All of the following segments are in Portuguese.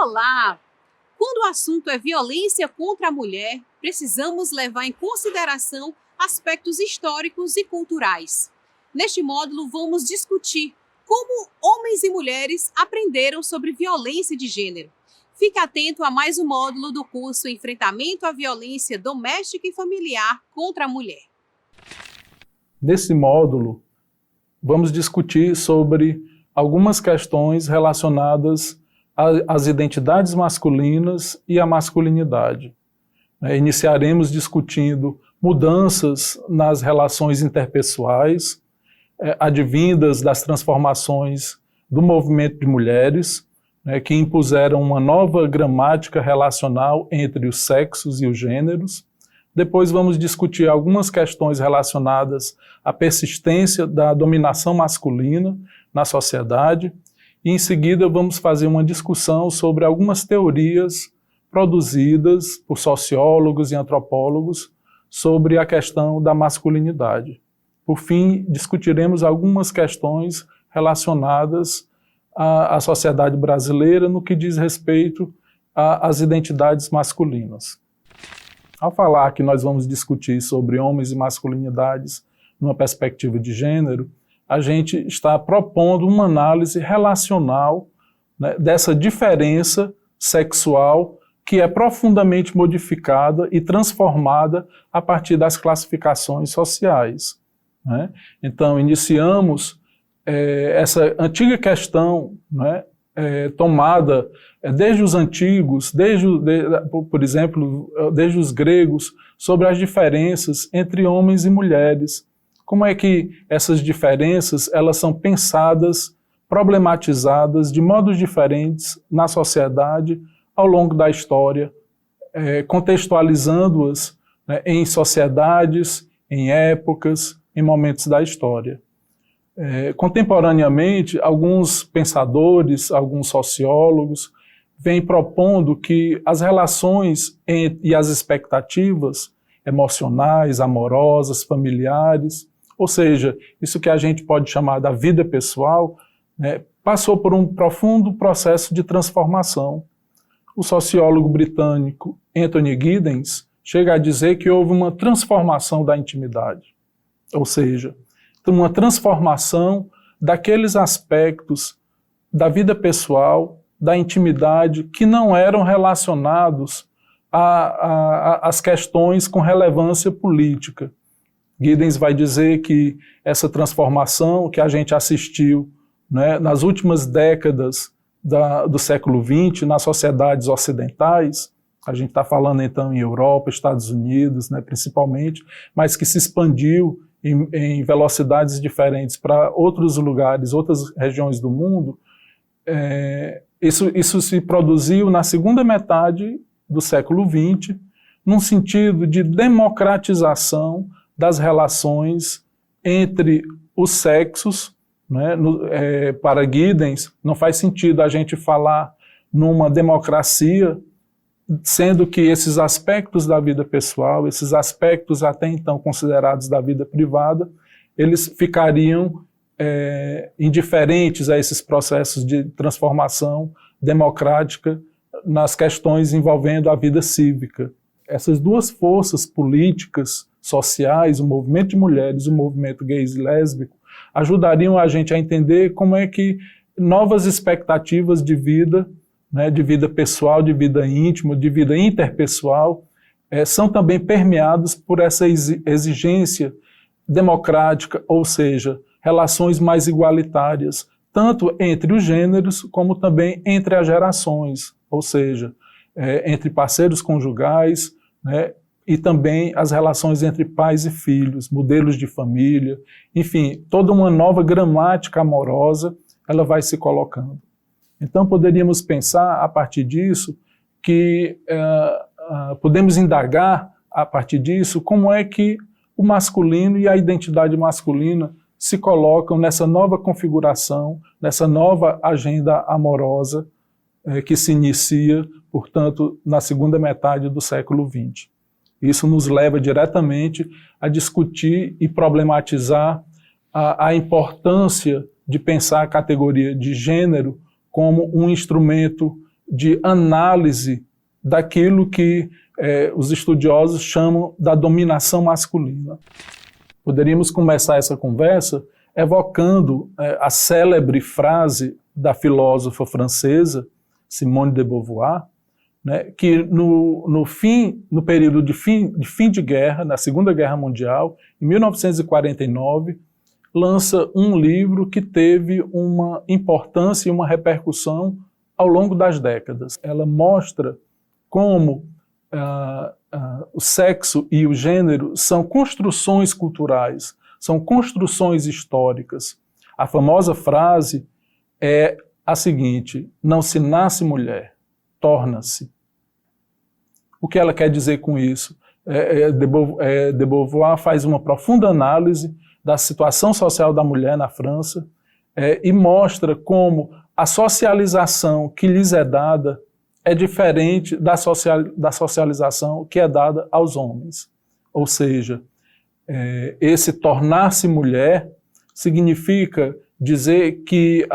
Olá! Quando o assunto é violência contra a mulher, precisamos levar em consideração aspectos históricos e culturais. Neste módulo, vamos discutir como homens e mulheres aprenderam sobre violência de gênero. Fique atento a mais um módulo do curso Enfrentamento à Violência Doméstica e Familiar contra a Mulher. Nesse módulo, vamos discutir sobre algumas questões relacionadas às identidades masculinas e à masculinidade. Iniciaremos discutindo mudanças nas relações interpessoais, advindas das transformações do movimento de mulheres, que impuseram uma nova gramática relacional entre os sexos e os gêneros. Depois vamos discutir algumas questões relacionadas à persistência da dominação masculina na sociedade e em seguida vamos fazer uma discussão sobre algumas teorias produzidas por sociólogos e antropólogos sobre a questão da masculinidade. Por fim, discutiremos algumas questões relacionadas à sociedade brasileira no que diz respeito às identidades masculinas. Ao falar que nós vamos discutir sobre homens e masculinidades numa perspectiva de gênero, a gente está propondo uma análise relacional, dessa diferença sexual que é profundamente modificada e transformada a partir das classificações sociais. Então, iniciamos essa antiga questão, tomada desde os antigos, por exemplo, desde os gregos, sobre as diferenças entre homens e mulheres. Como é que essas diferenças elas são pensadas, problematizadas de modos diferentes na sociedade ao longo da história, contextualizando-as em sociedades, em épocas, em momentos da história. Contemporaneamente, alguns pensadores, alguns sociólogos, vêm propondo que as relações e as expectativas emocionais, amorosas, familiares, ou seja, isso que a gente pode chamar da vida pessoal, passou por um profundo processo de transformação. O sociólogo britânico Anthony Giddens chega a dizer que houve uma transformação da intimidade, ou seja, uma transformação daqueles aspectos da vida pessoal, da intimidade, que não eram relacionados às questões com relevância política. Giddens vai dizer que essa transformação que a gente assistiu nas últimas décadas do século XX, nas sociedades ocidentais, a gente está falando então em Europa, Estados Unidos, principalmente, mas que se expandiu em velocidades diferentes para outros lugares, outras regiões do mundo, isso se produziu na segunda metade do século XX, num sentido de democratização das relações entre os sexos. Para Giddens, não faz sentido a gente falar numa democracia, sendo que esses aspectos da vida pessoal, esses aspectos até então considerados da vida privada, eles ficariam indiferentes a esses processos de transformação democrática nas questões envolvendo a vida cívica. Essas duas forças políticas, sociais, o movimento de mulheres e o movimento gays e lésbico, ajudariam a gente a entender como é que novas expectativas de vida pessoal, de vida íntima, de vida interpessoal, são também permeados por essa exigência democrática, ou seja, relações mais igualitárias, tanto entre os gêneros como também entre as gerações, ou seja, entre parceiros conjugais, e também as relações entre pais e filhos, modelos de família, enfim, toda uma nova gramática amorosa, ela vai se colocando. Então poderíamos pensar a partir disso que podemos indagar a partir disso como é que o masculino e a identidade masculina se colocam nessa nova configuração, nessa nova agenda amorosa que se inicia, portanto, na segunda metade do século XX. Isso nos leva diretamente a discutir e problematizar a importância de pensar a categoria de gênero como um instrumento de análise daquilo que os estudiosos chamam da dominação masculina. Poderíamos começar essa conversa evocando a célebre frase da filósofa francesa Simone de Beauvoir, né, que no período de fim de guerra, na Segunda Guerra Mundial, em 1949, lança um livro que teve uma importância e uma repercussão ao longo das décadas. Ela mostra como o sexo e o gênero são construções culturais, são construções históricas. A famosa frase é a seguinte: não se nasce mulher, torna-se. O que ela quer dizer com isso? De Beauvoir faz uma profunda análise da situação social da mulher na França e mostra como a socialização que lhes é dada é diferente da socialização que é dada aos homens. Ou seja, esse tornar-se mulher significa dizer que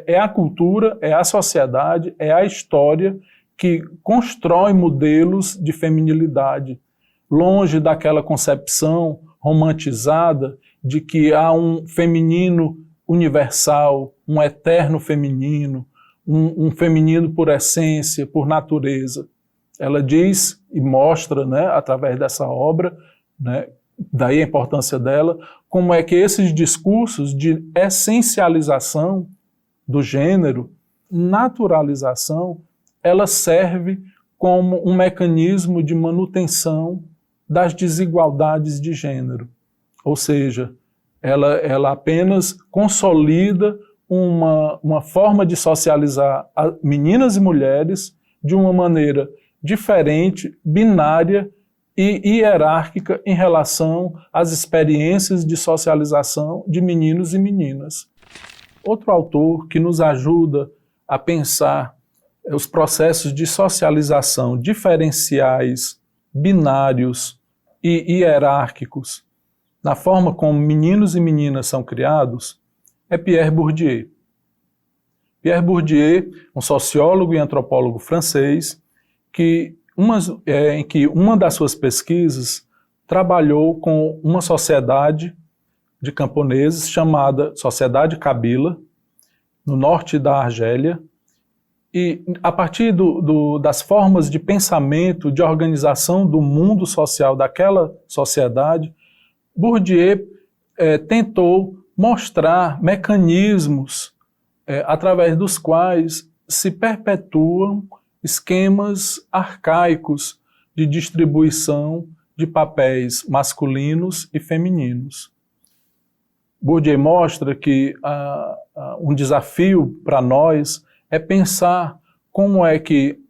é a cultura, é a sociedade, é a história que constrói modelos de feminilidade, longe daquela concepção romantizada de que há um feminino universal, um eterno feminino, um feminino por essência, por natureza. Ela diz e mostra, né, através dessa obra, né, daí a importância dela, como é que esses discursos de essencialização do gênero, naturalização, ela serve como um mecanismo de manutenção das desigualdades de gênero. Ou seja, ela apenas consolida uma forma de socializar meninas e mulheres de uma maneira diferente, binária e hierárquica em relação às experiências de socialização de meninos e meninas. Outro autor que nos ajuda a pensar os processos de socialização diferenciais, binários e hierárquicos, na forma como meninos e meninas são criados, é Pierre Bourdieu. Pierre Bourdieu, um sociólogo e antropólogo francês, em que uma das suas pesquisas trabalhou com uma sociedade de camponeses chamada Sociedade Kabila, no norte da Argélia, e a partir das formas de pensamento, de organização do mundo social daquela sociedade, Bourdieu tentou mostrar mecanismos através dos quais se perpetuam esquemas arcaicos de distribuição de papéis masculinos e femininos. Bourdieu mostra que um desafio para nós é pensar como é que,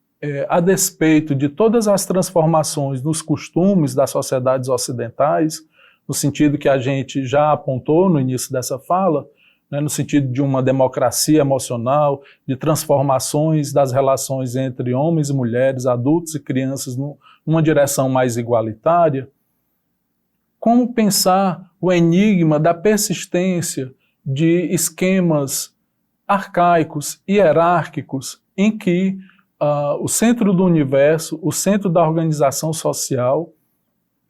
a despeito de todas as transformações nos costumes das sociedades ocidentais, no sentido que a gente já apontou no início dessa fala, né, no sentido de uma democracia emocional, de transformações das relações entre homens e mulheres, adultos e crianças, numa direção mais igualitária, como pensar o enigma da persistência de esquemas arcaicos, hierárquicos, em que o centro do universo, o centro da organização social,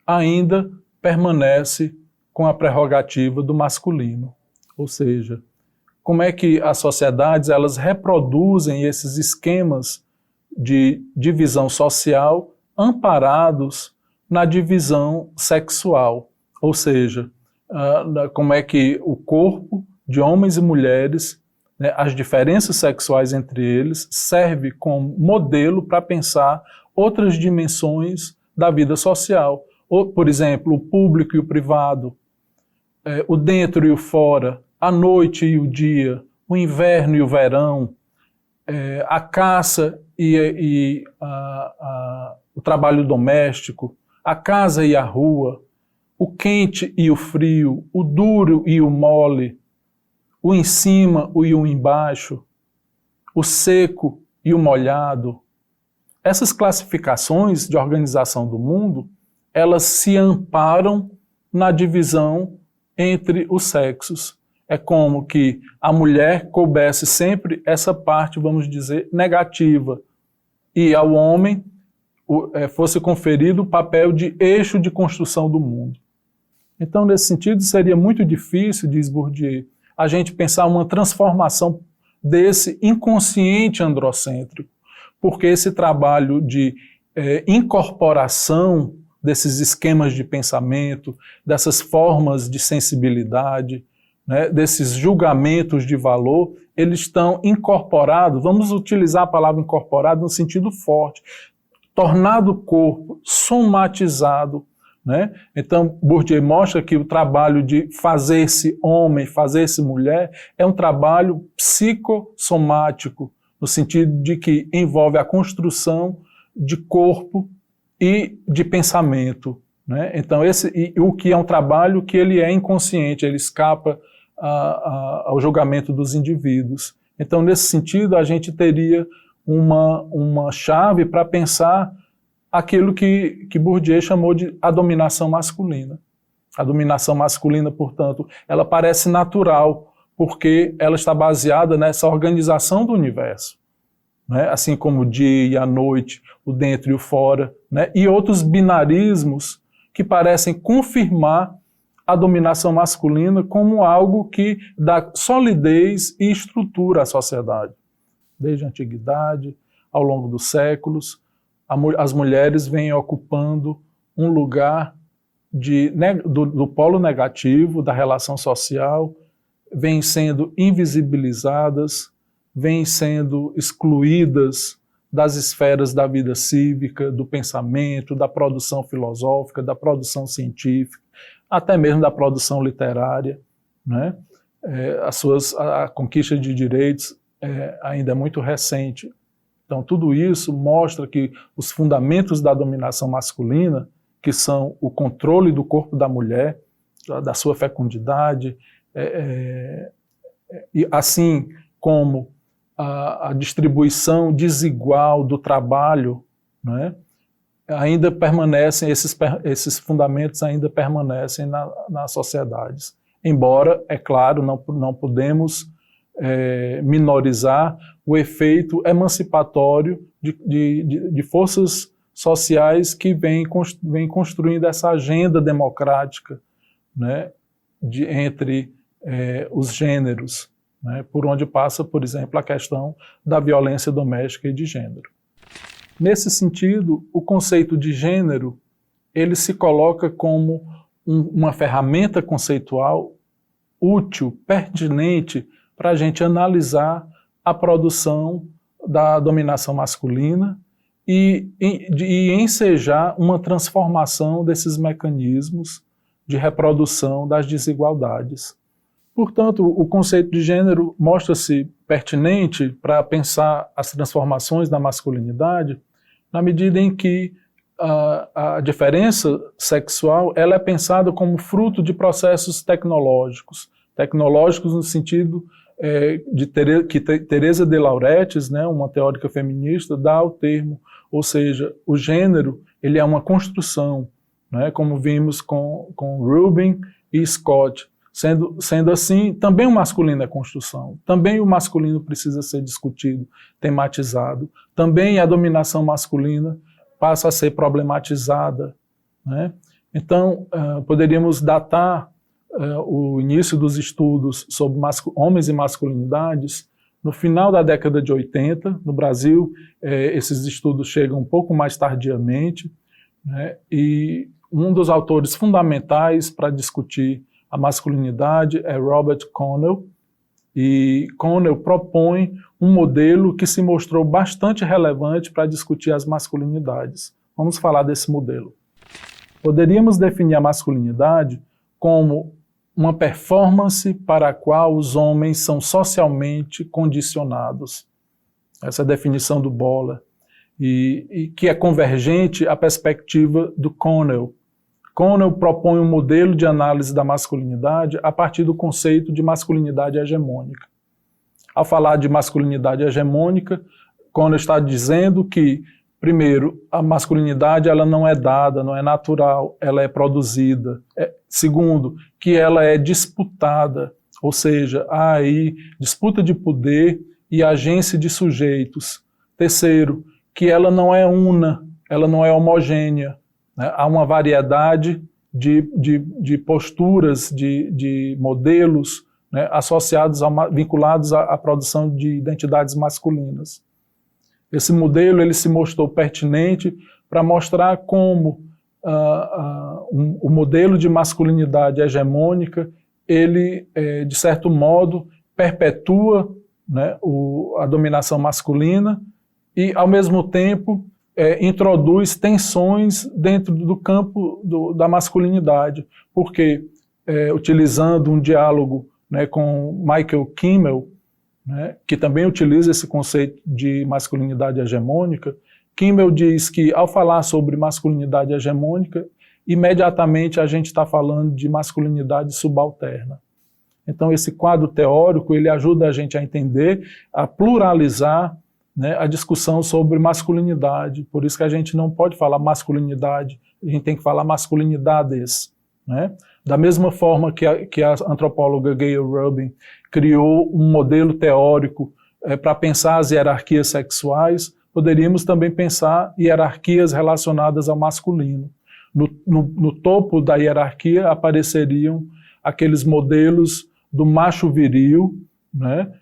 ainda permanece com a prerrogativa do masculino. Ou seja, como é que as sociedades elas reproduzem esses esquemas de divisão social amparados na divisão sexual. Ou seja, como é que o corpo de homens e mulheres, né, as diferenças sexuais entre eles, serve como modelo para pensar outras dimensões da vida social. Ou, por exemplo, o público e o privado, o dentro e o fora, a noite e o dia, o inverno e o verão, a caça e o trabalho doméstico, a casa e a rua, o quente e o frio, o duro e o mole, o em cima e o embaixo, o seco e o molhado. Essas classificações de organização do mundo, elas se amparam na divisão entre os sexos. É como que a mulher coubesse sempre essa parte, vamos dizer, negativa, e ao homem fosse conferido o papel de eixo de construção do mundo. Então, nesse sentido, seria muito difícil, diz Bourdieu, a gente pensar uma transformação desse inconsciente androcêntrico, porque esse trabalho de incorporação desses esquemas de pensamento, dessas formas de sensibilidade, né, desses julgamentos de valor, eles estão incorporados, vamos utilizar a palavra incorporado no sentido forte, tornado o corpo somatizado, né? Então, Bourdieu mostra que o trabalho de fazer-se homem, fazer-se mulher, é um trabalho psicossomático, no sentido de que envolve a construção de corpo e de pensamento, né? Então, o que é um trabalho que ele é inconsciente, ele escapa ao julgamento dos indivíduos. Então, nesse sentido, a gente teria uma chave para pensar aquilo que Bourdieu chamou de a dominação masculina. A dominação masculina, portanto, ela parece natural, porque ela está baseada nessa organização do universo, né? Assim como o dia e a noite, o dentro e o fora, né? E outros binarismos que parecem confirmar a dominação masculina como algo que dá solidez e estrutura à sociedade. Desde a antiguidade, ao longo dos séculos, as mulheres vêm ocupando um lugar do polo negativo da relação social, vêm sendo invisibilizadas, vêm sendo excluídas das esferas da vida cívica, do pensamento, da produção filosófica, da produção científica, até mesmo da produção literária, né? A conquista de direitos ainda é muito recente. Então, tudo isso mostra que os fundamentos da dominação masculina, que são o controle do corpo da mulher, da sua fecundidade, e assim como a distribuição desigual do trabalho, né, ainda permanecem, esses fundamentos ainda permanecem nas sociedades. Embora, é claro, não podemos minorizar o efeito emancipatório de forças sociais que vêm construindo essa agenda democrática, né, entre os gêneros, né, por onde passa, por exemplo, a questão da violência doméstica e de gênero. Nesse sentido, o conceito de gênero, ele se coloca como uma ferramenta conceitual útil, pertinente, para a gente analisar a produção da dominação masculina e ensejar uma transformação desses mecanismos de reprodução das desigualdades. Portanto, o conceito de gênero mostra-se pertinente para pensar as transformações da masculinidade na medida em que a diferença sexual ela é pensada como fruto de processos tecnológicos no sentido que Teresa de Lauretis, né, uma teórica feminista, dá ao termo, ou seja, o gênero ele é uma construção, né, como vimos com Rubin e Scott. Sendo assim, também o masculino é construção, também o masculino precisa ser discutido, tematizado, também a dominação masculina passa a ser problematizada, né? Então, poderíamos datar o início dos estudos sobre homens e masculinidades no final da década de 80, no Brasil esses estudos chegam um pouco mais tardiamente, né? E um dos autores fundamentais para discutir a masculinidade é Robert Connell, e Connell propõe um modelo que se mostrou bastante relevante para discutir as masculinidades. Vamos falar desse modelo. Poderíamos definir a masculinidade como uma performance para a qual os homens são socialmente condicionados. Essa é a definição do Boller, e que é convergente à perspectiva do Connell. Connell propõe um modelo de análise da masculinidade a partir do conceito de masculinidade hegemônica. Ao falar de masculinidade hegemônica, Connell está dizendo que, primeiro, a masculinidade ela não é dada, não é natural, ela é produzida. Segundo, que ela é disputada, ou seja, há aí disputa de poder e agência de sujeitos. Terceiro, que ela não é una, ela não é homogênea, né? Há uma variedade de posturas, de modelos, né, associados, vinculados à produção de identidades masculinas. Esse modelo ele se mostrou pertinente para mostrar como o modelo de masculinidade hegemônica, ele, de certo modo, perpetua, né, a dominação masculina e, ao mesmo tempo, introduz tensões dentro do campo da masculinidade, porque, utilizando um diálogo, né, com Michael Kimmel, né, que também utiliza esse conceito de masculinidade hegemônica, Kimmel diz que, ao falar sobre masculinidade hegemônica, imediatamente a gente está falando de masculinidade subalterna. Então, esse quadro teórico ele ajuda a gente a entender, a pluralizar, né, a discussão sobre masculinidade. Por isso que a gente não pode falar masculinidade, a gente tem que falar masculinidades, né? Da mesma forma que a antropóloga Gayle Rubin criou um modelo teórico para pensar as hierarquias sexuais, poderíamos também pensar hierarquias relacionadas ao masculino. No topo da hierarquia apareceriam aqueles modelos do macho viril, né?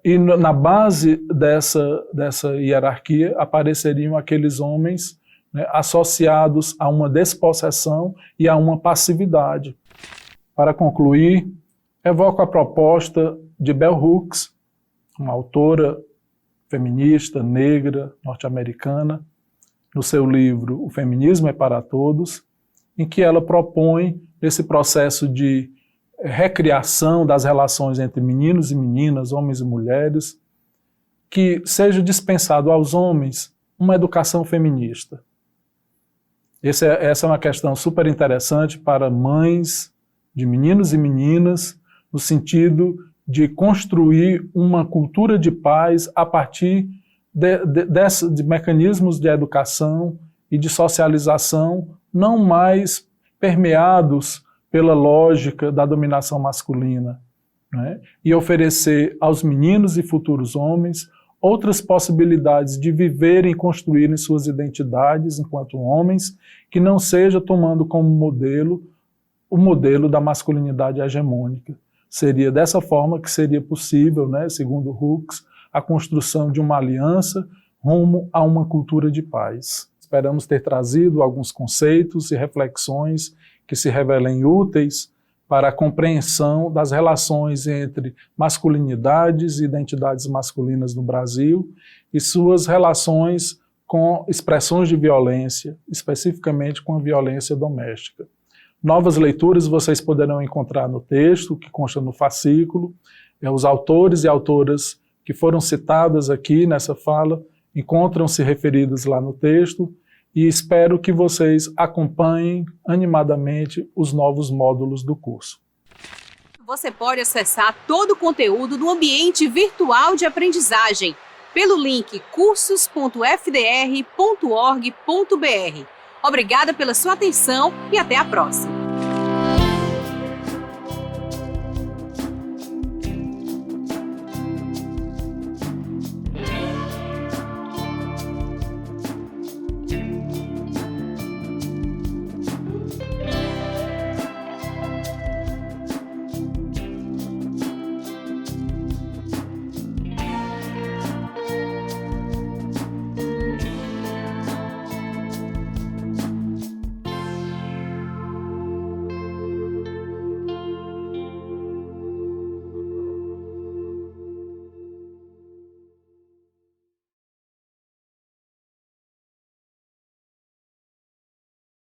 E na base dessa hierarquia apareceriam aqueles homens, né, associados a uma despossessão e a uma passividade. Para concluir, evoco a proposta de Bell Hooks, uma autora feminista, negra, norte-americana, no seu livro O Feminismo é para Todos, em que ela propõe esse processo de recriação das relações entre meninos e meninas, homens e mulheres, que seja dispensado aos homens uma educação feminista. Essa é uma questão super interessante para mães de meninos e meninas, no sentido de construir uma cultura de paz a partir de mecanismos de educação e de socialização não mais permeados pela lógica da dominação masculina, né? E oferecer aos meninos e futuros homens outras possibilidades de viverem e construírem suas identidades enquanto homens, que não seja tomando como modelo o modelo da masculinidade hegemônica. Seria dessa forma que seria possível, né, segundo Hooks, a construção de uma aliança rumo a uma cultura de paz. Esperamos ter trazido alguns conceitos e reflexões que se revelem úteis para a compreensão das relações entre masculinidades e identidades masculinas no Brasil e suas relações com expressões de violência, especificamente com a violência doméstica. Novas leituras vocês poderão encontrar no texto, que consta no fascículo. Os autores e autoras que foram citadas aqui nessa fala encontram-se referidos lá no texto, e espero que vocês acompanhem animadamente os novos módulos do curso. Você pode acessar todo o conteúdo no ambiente virtual de aprendizagem pelo link cursos.fdr.org.br. Obrigada pela sua atenção e até a próxima!